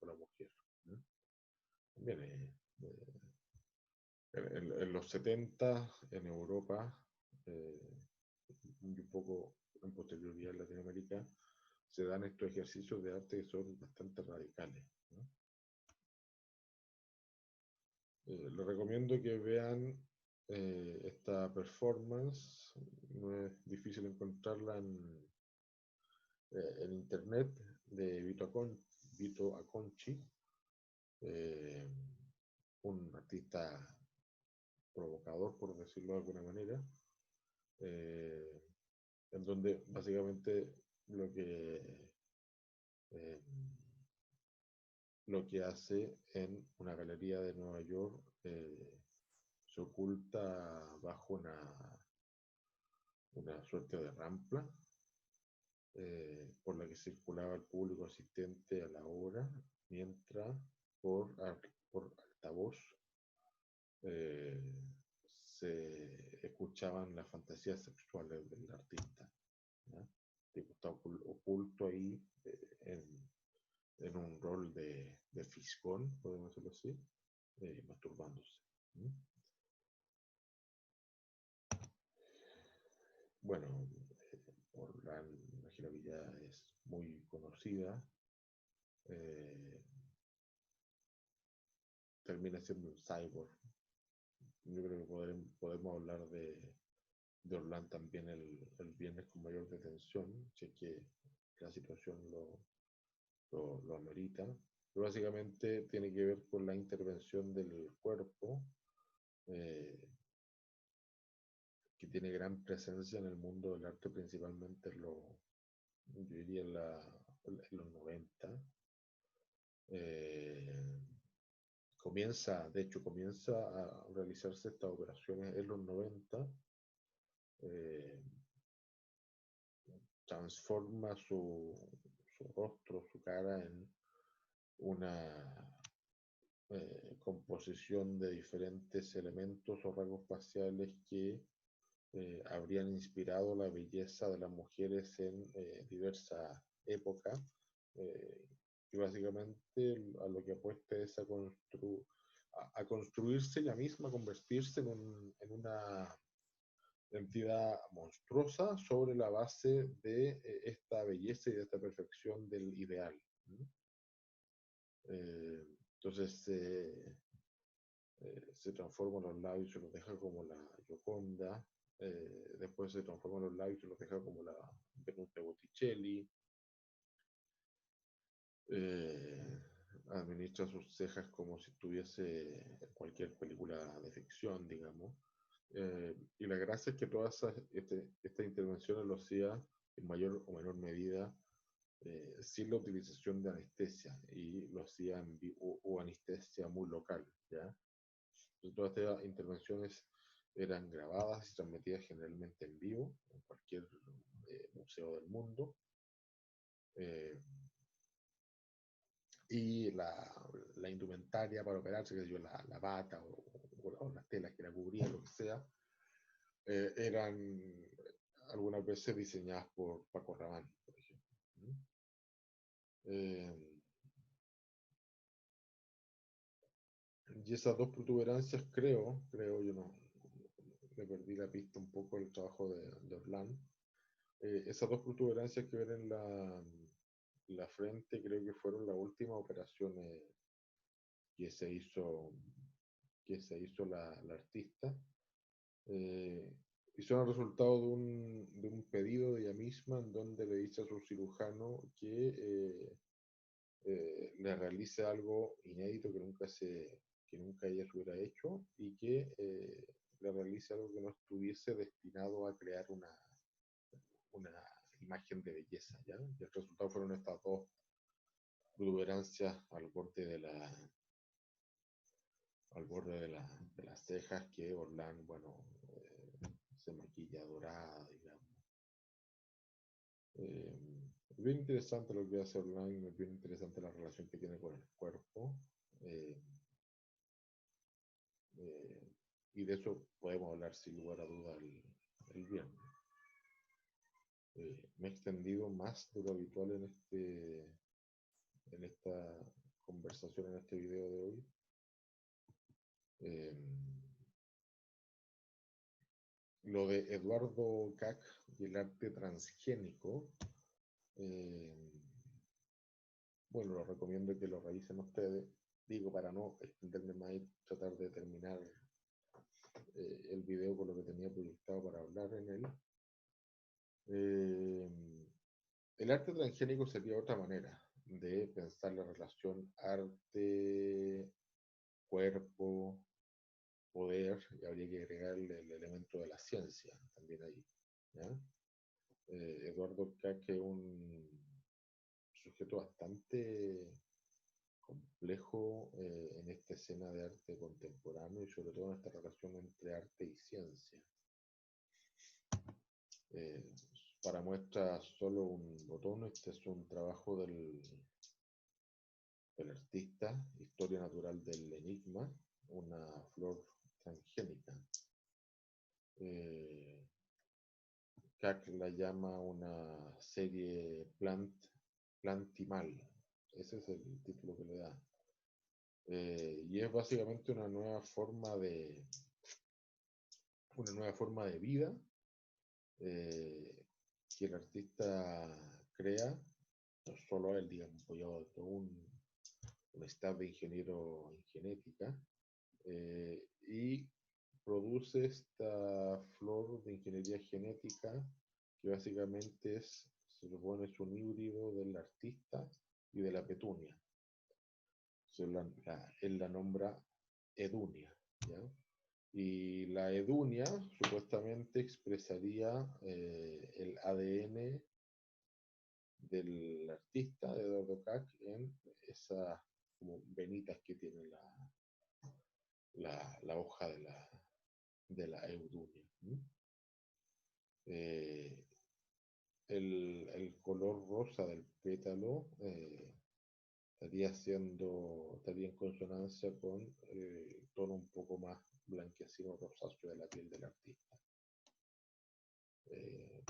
[SPEAKER 1] de la mujer, ¿no? También en los 70 en Europa y un poco en posterioridad en Latinoamérica se dan estos ejercicios de arte que son bastante radicales, ¿no? Les recomiendo que vean esta performance, no es difícil encontrarla en internet, de Vito Acconci, eh, un artista provocador, por decirlo de alguna manera, eh, en donde básicamente eh, lo que hace en una galería de Nueva York se oculta bajo una suerte de rampla por la que circulaba el público asistente a la obra, mientras por altavoz eh, se escuchaban las fantasías sexuales del artista. ¿Ya? Tipo, está oculto ahí en un rol de fisgón, podemos decirlo así, masturbándose. ¿Mm? Bueno, la girovilla es muy conocida. eh, Termina siendo un cyborg. Yo creo que podemos hablar de Orlán también el viernes con mayor detención, si es que la situación lo amerita. Pero básicamente tiene que ver con la intervención del cuerpo, eh, que tiene gran presencia en el mundo del arte, principalmente yo diría en los 90. Eh, comienza a realizarse estas operaciones en los 90. eh, Transforma su rostro, su cara en una composición de diferentes elementos o rasgos faciales que habrían inspirado la belleza de las mujeres en diversas épocas. eh, y básicamente a lo que apuesta es a construirse ella misma, a convertirse en una entidad monstruosa sobre la base de esta belleza y de esta perfección del ideal. Entonces se transforma los labios y se los deja como la Gioconda, después se transforma los labios y se los deja como la Venusta Botticelli, eh, administra sus cejas como si estuviese en cualquier película de ficción, digamos. Y la gracia es que todas estas intervenciones lo hacía en mayor o menor medida sin la utilización de anestesia, y lo hacía o anestesia muy local, ¿ya? Entonces, todas estas intervenciones eran grabadas y transmitidas generalmente en vivo en cualquier museo del mundo. Eh, y la indumentaria para operarse, que yo, la bata o las telas que la cubrían, lo que sea, eran algunas veces diseñadas por Paco Rabanne, por ejemplo. Eh, y esas dos protuberancias, yo no, le perdí la pista un poco el trabajo de Orlán. Esas dos protuberancias que ven en la frente, creo que fueron las últimas operaciones que se hizo, la artista. Eh, y son el resultado de un pedido de ella misma, en donde le dice a su cirujano que le realice algo inédito que nunca ella se hubiera hecho, y que le realice algo que no estuviese destinado a crear una imagen de belleza, ¿ya? Y el resultado fueron estas dos protuberancias al borde de las cejas, que Orlán, bueno, se maquilla dorada, digamos. Es bien interesante lo que hace Orlán, es bien interesante la relación que tiene con el cuerpo. Eh, eh, y de eso podemos hablar sin lugar a duda el viernes. Me he extendido más de lo habitual en esta conversación, en este video de hoy. Eh, lo de Eduardo Kac y el arte transgénico, eh, bueno, lo recomiendo que lo revisen ustedes. Digo, para no extenderme más y tratar de terminar el video con lo que tenía proyectado para hablar en él. Eh, el arte transgénico sería otra manera de pensar la relación arte, cuerpo, poder, y habría que agregarle el elemento de la ciencia también ahí, ¿ya? Eduardo Kac es un sujeto bastante complejo en esta escena de arte contemporáneo, y sobre todo en esta relación entre arte y ciencia. Eh, para muestra solo un botón, este es un trabajo del artista, Historia Natural del Enigma, una flor transgénica. Eh, Cack la llama una serie plantimal. Ese es el título que le da. Y es básicamente una nueva forma de vida eh, que el artista crea, no solo él, digamos, apoyado de todo un staff de ingeniero en genética, y produce esta flor de ingeniería genética que básicamente se supone, es un híbrido del artista y de la petunia. Él la nombra Edunia, ¿ya? Y la Edunia supuestamente expresaría el ADN del artista, de Eduardo Kac, en esas como venitas que tiene la hoja de la Eudunia. Eh, el color rosa del pétalo estaría en consonancia con el tono un poco más blanquecino rosáceo de la piel del artista. Eh,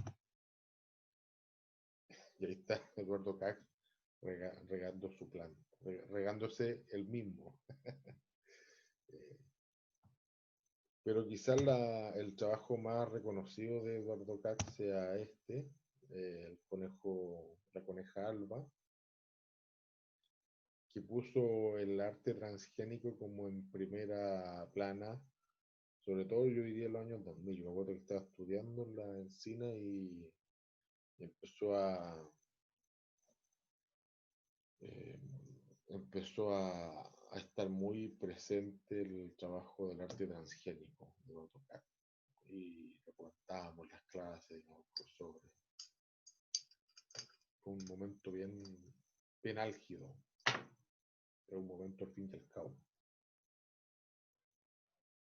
[SPEAKER 1] y ahí está Eduardo Kac regando su planta, regándose el mismo. Eh, pero quizás el trabajo más reconocido de Eduardo Kac sea la coneja Alba, que puso el arte transgénico como en primera plana, sobre todo yo diría en los años 2000. Yo me acuerdo que estaba estudiando en la Encina y eh, empezó a estar muy presente el trabajo del arte transgénico de AutoCAD. Y lo comentábamos en las clases, los profesores. Fue un momento bien álgido, pero un momento al fin y al cabo.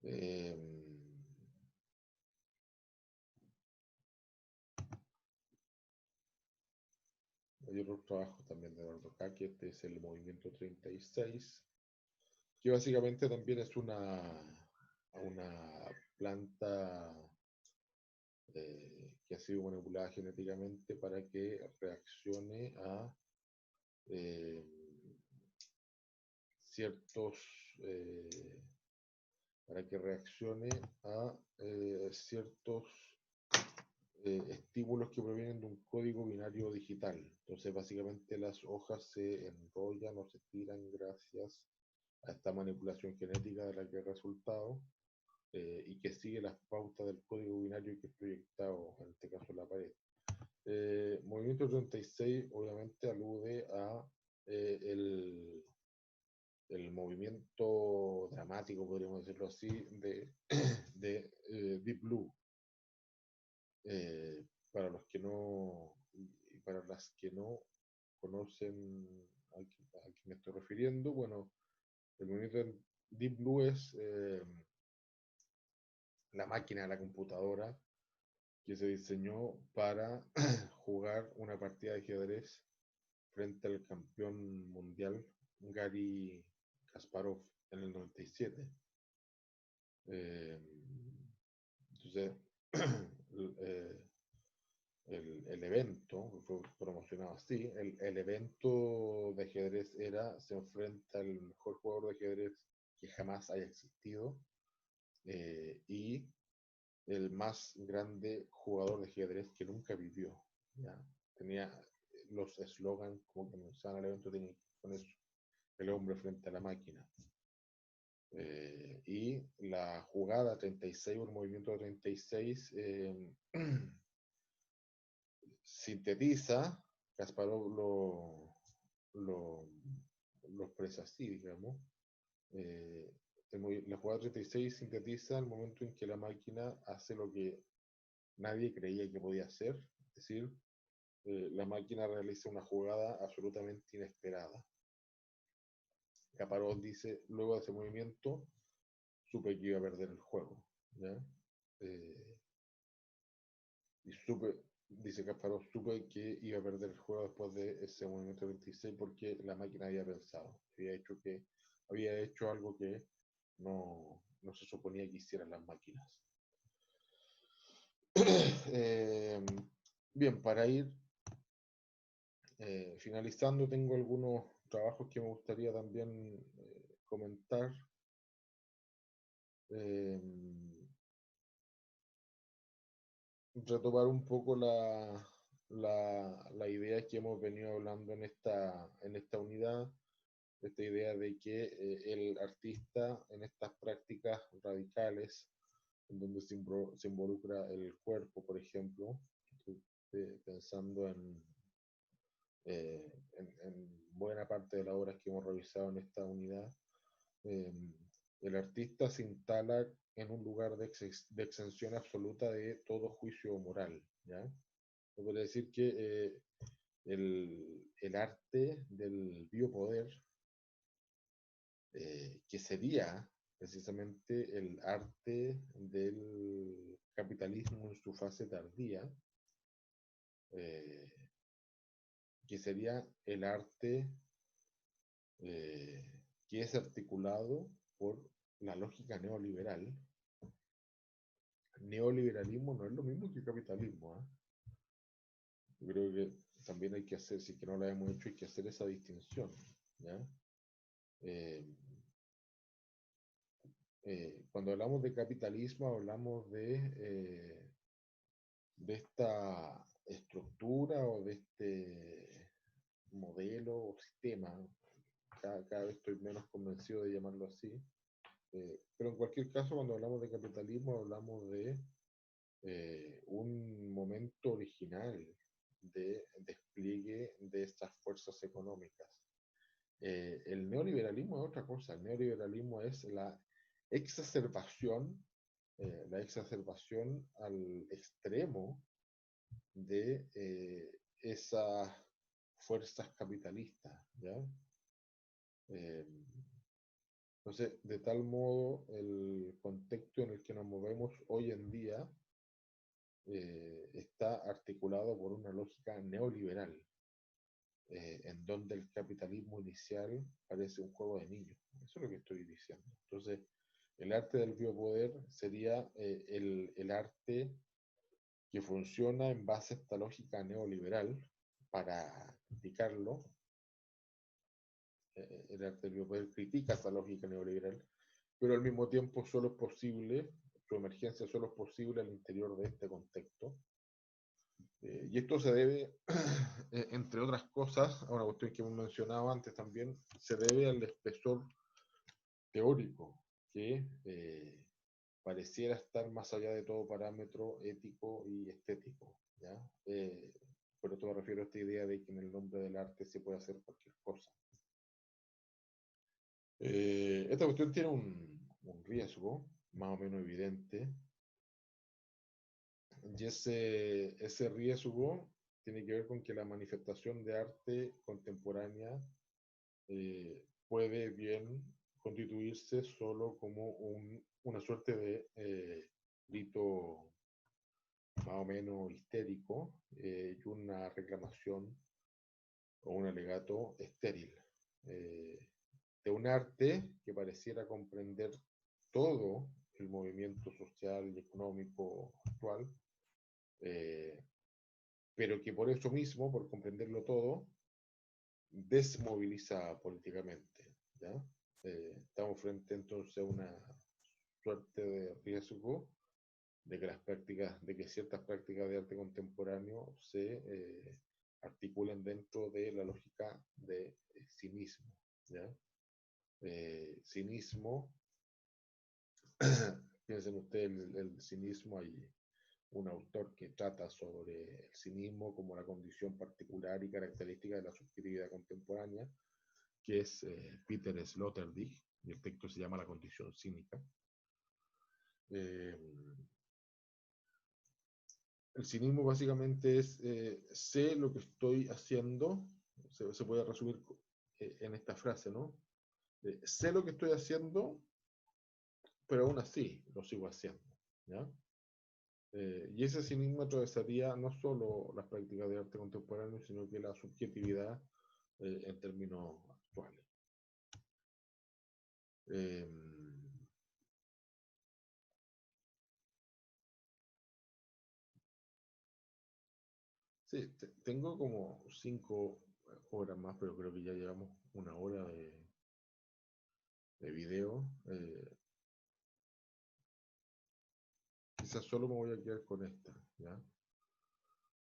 [SPEAKER 1] Eh, Hay otros trabajos también de Eduardo Kac, este es el movimiento 36, que básicamente también es una planta que ha sido manipulada genéticamente para que reaccione a eh, ciertos eh, para que reaccione a ciertos estímulos que provienen de un código binario digital. Entonces, básicamente las hojas se enrollan o se tiran gracias a esta manipulación genética de la que ha resultado, y que sigue las pautas del código binario que es proyectado, en este caso, en la pared. Movimiento 36 obviamente alude a el movimiento dramático, podríamos decirlo así, de Deep Blue. Para los que no, y para las que no conocen a quién me estoy refiriendo, bueno, el movimiento Deep Blue es la máquina de la computadora que se diseñó para jugar una partida de ajedrez frente al campeón mundial Gary Kasparov en el 97. Entonces, eh, el evento fue promocionado así. El evento de ajedrez se enfrenta al mejor jugador de ajedrez que jamás haya existido, y el más grande jugador de ajedrez que nunca vivió. ¿Ya? Tenía los eslogans como que comenzaban el evento, tenía con eso, el hombre frente a la máquina. Y la jugada 36 o el movimiento 36 sintetiza, Kasparov lo expresa así, digamos. Eh, la jugada 36 sintetiza el momento en que la máquina hace lo que nadie creía que podía hacer, es decir, la máquina realiza una jugada absolutamente inesperada. Kasparov dice, luego de ese movimiento, supe que iba a perder el juego. ¿Ya? Eh, Y supe, dice Kasparov, supe que iba a perder el juego después de ese movimiento 26 porque la máquina había pensado, había hecho algo que no se suponía que hicieran las máquinas. Eh, bien, para ir finalizando, tengo algunos trabajos que me gustaría también comentar. Eh, Retomar un poco la idea que hemos venido hablando en esta unidad, esta idea de que el artista en estas prácticas radicales, en donde se involucra el cuerpo, por ejemplo, pensando en buena parte de las obras que hemos revisado en esta unidad, eh, el artista se instala en un lugar de exención absoluta de todo juicio moral, ¿ya? Se puede decir que el arte del biopoder, que sería precisamente el arte del capitalismo en su fase tardía, eh, que sería el arte eh, que es articulado por la lógica neoliberal. Neoliberalismo no es lo mismo que capitalismo, ¿eh? Yo creo que también hay que hacer, si que no lo hemos hecho, hay que hacer esa distinción, ¿ya? Eh, Cuando hablamos de capitalismo, hablamos de esta estructura o de este modelo o sistema. Cada vez estoy menos convencido de llamarlo así. Pero en cualquier caso, cuando hablamos de capitalismo, hablamos de un momento original de despliegue de estas fuerzas económicas. El neoliberalismo es otra cosa. El neoliberalismo es exacerbación, la exacerbación al extremo de esas fuerzas capitalistas, ¿ya? Eh, entonces, de tal modo, el contexto en el que nos movemos hoy en día está articulado por una lógica neoliberal, en donde el capitalismo inicial parece un juego de niños. Eso es lo que estoy diciendo. Entonces, el arte del biopoder sería el arte que funciona en base a esta lógica neoliberal para criticarlo. El arte del biopoder critica esta lógica neoliberal, pero al mismo tiempo solo es posible, su emergencia solo es posible al interior de este contexto. Y esto se debe, entre otras cosas, a una cuestión que hemos mencionado antes también, se debe al espesor teórico que pareciera estar más allá de todo parámetro ético y estético, ¿ya? Por esto me refiero a esta idea de que en el nombre del arte se puede hacer cualquier cosa. Esta cuestión tiene un riesgo más o menos evidente, y ese riesgo tiene que ver con que la manifestación de arte contemporánea puede bien constituirse solo como una suerte de rito más o menos histérico, y una reclamación o un alegato estéril, eh, de un arte que pareciera comprender todo el movimiento social y económico actual, eh, pero que por eso mismo, por comprenderlo todo, desmoviliza políticamente, ¿ya? Estamos frente entonces a una suerte de riesgo de que de que ciertas prácticas de arte contemporáneo se articulen dentro de la lógica de cinismo, ¿ya? Cinismo, piensen ustedes el cinismo, hay un autor que trata sobre el cinismo como la condición particular y característica de la subjetividad contemporánea, que es Peter Sloterdijk, y el texto se llama La condición cínica. Eh, el cinismo básicamente es, sé lo que estoy haciendo, se puede resumir en esta frase, ¿no? Sé lo que estoy haciendo, pero aún así lo sigo haciendo, ¿ya? Y ese cinismo atravesaría no solo las prácticas de arte contemporáneo, sino que la subjetividad en términos actuales. Eh, sí, tengo como 5 horas más, pero creo que ya llevamos 1 hora de video. Quizás solo me voy a quedar con esta, ¿ya?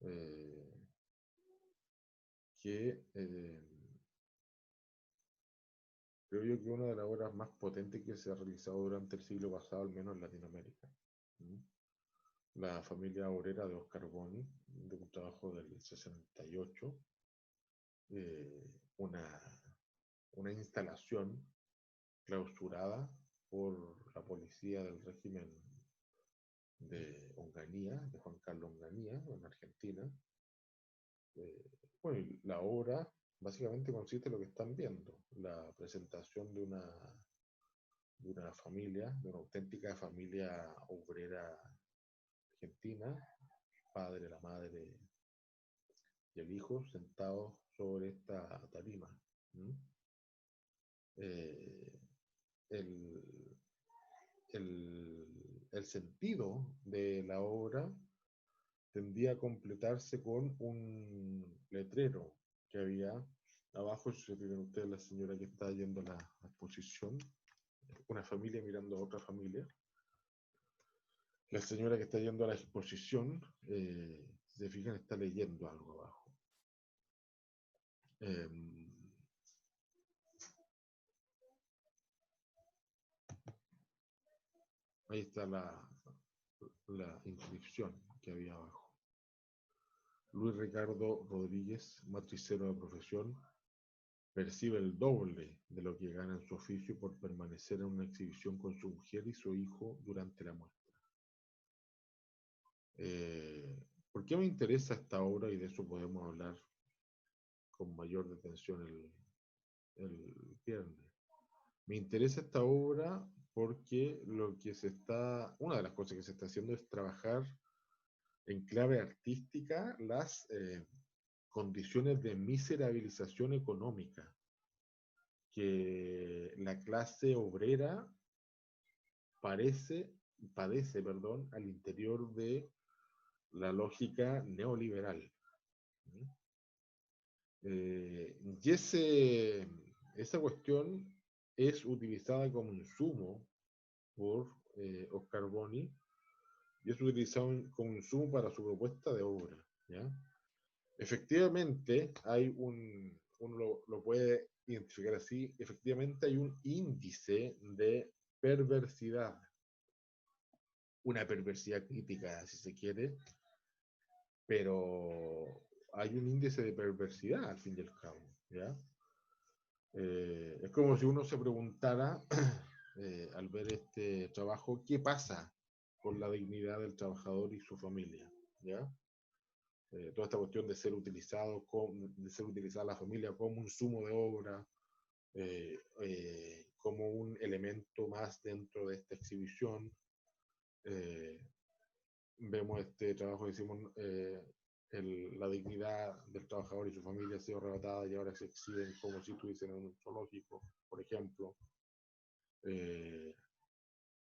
[SPEAKER 1] Eh, que creo yo que una de las obras más potentes que se ha realizado durante el siglo pasado, al menos en Latinoamérica. ¿Mm? La familia obrera de Oscar Boni, de un trabajo del 68, eh, una, una instalación clausurada por la policía del régimen de Onganía, de Juan Carlos Onganía, en Argentina. Eh, bueno, y la obra básicamente consiste en lo que están viendo, la presentación de una familia, de una auténtica familia obrera argentina, el padre, la madre y el hijo sentados sobre esta tarima. ¿Mm? Eh, el, el sentido de la obra tendía a completarse con un letrero que había abajo, si se fijan ustedes, la señora que está yendo a la exposición, una familia mirando a otra familia. La señora que está yendo a la exposición, si se fijan, está leyendo algo abajo. Eh, Ahí está la inscripción que había abajo. Luis Ricardo Rodríguez, matricero de profesión, percibe el doble de lo que gana en su oficio por permanecer en una exhibición con su mujer y su hijo durante la muestra. ¿Por qué me interesa esta obra? Y de eso podemos hablar con mayor detención el viernes. Me interesa esta obra porque una de las cosas que se está haciendo es trabajar en clave artística las condiciones de miserabilización económica que la clase obrera padece, perdón, al interior de la lógica neoliberal. Y esa cuestión es utilizada como insumo por Oscar Boni y es utilizado como insumo para su propuesta de obra. ¿Ya? Efectivamente, uno lo puede identificar así, efectivamente hay un índice de perversidad, una perversidad crítica, si se quiere, pero hay un índice de perversidad al fin y al cabo. ¿Ya? Es como si uno se preguntara, al ver este trabajo, ¿qué pasa con la dignidad del trabajador y su familia? ¿Ya? Toda esta cuestión de ser utilizada la familia como un sumo de obra, como un elemento más dentro de esta exhibición. Eh, Vemos este trabajo, decimos, la dignidad del trabajador y su familia ha sido arrebatada y ahora se exhiben como si estuviesen en un zoológico, por ejemplo. Eh,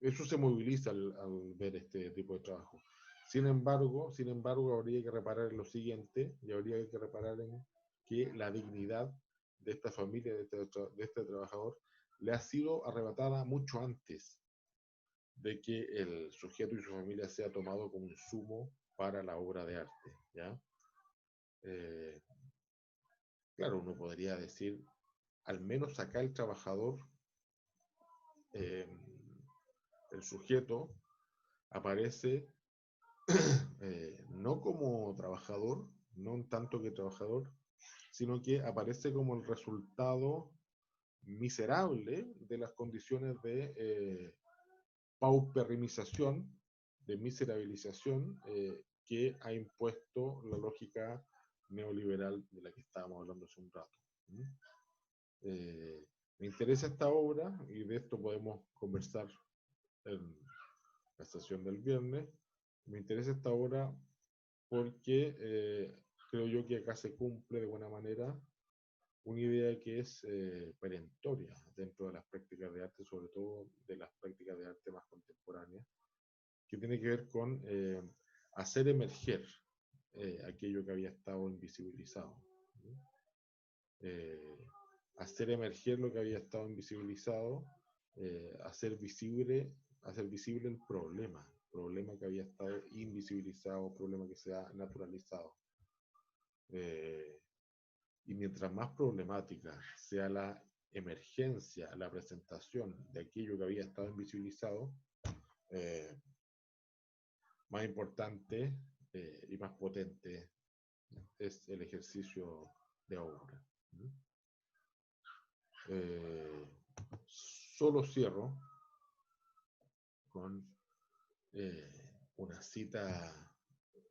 [SPEAKER 1] Eso se moviliza al ver este tipo de trabajo. Sin embargo, habría que reparar en lo siguiente, y habría que reparar en que la dignidad de esta familia, de este trabajador, le ha sido arrebatada mucho antes de que el sujeto y su familia sea tomado como insumo para la obra de arte. ¿Ya? Eh, claro, uno podría decir, al menos acá el trabajador, eh, el sujeto, aparece no como trabajador, no un tanto que trabajador, sino que aparece como el resultado miserable de las condiciones de pauperimización, de miserabilización que ha impuesto la lógica neoliberal de la que estábamos hablando hace un rato. Me interesa esta obra y de esto podemos conversar en la sesión del viernes. Me interesa esta obra porque creo yo que acá se cumple de buena manera una idea que es perentoria dentro de las prácticas de arte, sobre todo de las prácticas de arte más contemporáneas, que tiene que ver con hacer emerger aquello que había estado invisibilizado. ¿No? Hacer emerger lo que había estado invisibilizado, hacer visible el problema que había estado invisibilizado, problema que se ha naturalizado. Y mientras más problemática sea la emergencia, la presentación de aquello que había estado invisibilizado, eh, más importante y más potente es el ejercicio de obra. Eh, Solo cierro con una cita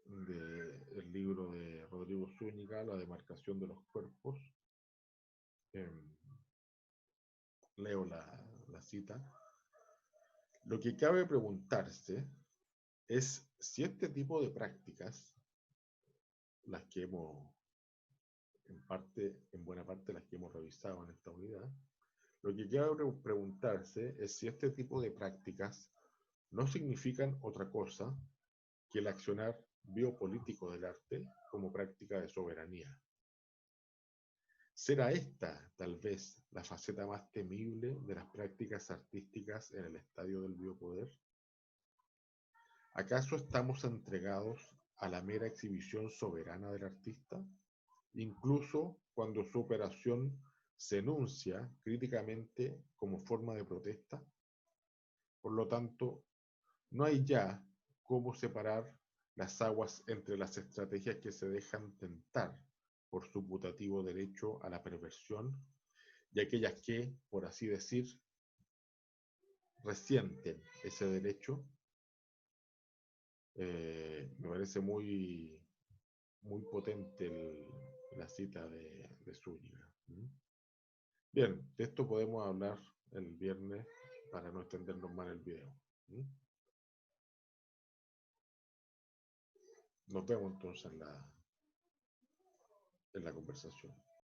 [SPEAKER 1] del libro de Rodrigo Zúñiga, La demarcación de los cuerpos. Leo la cita. Lo que cabe preguntarse es si este tipo de prácticas, las que hemos, en buena parte las que hemos revisado en esta unidad, lo que cabe preguntarse es si este tipo de prácticas no significan otra cosa que el accionar biopolítico del arte como práctica de soberanía. ¿Será esta, tal vez, la faceta más temible de las prácticas artísticas en el estadio del biopoder? ¿Acaso estamos entregados a la mera exhibición soberana del artista, incluso cuando su operación se enuncia críticamente como forma de protesta? Por lo tanto, no hay ya cómo separar las aguas entre las estrategias que se dejan tentar por su putativo derecho a la perversión y aquellas que, por así decir, resienten ese derecho. Me parece muy potente la cita de Zúñiga. Bien, de esto podemos hablar el viernes para no extendernos más el video. Nos vemos entonces en la conversación.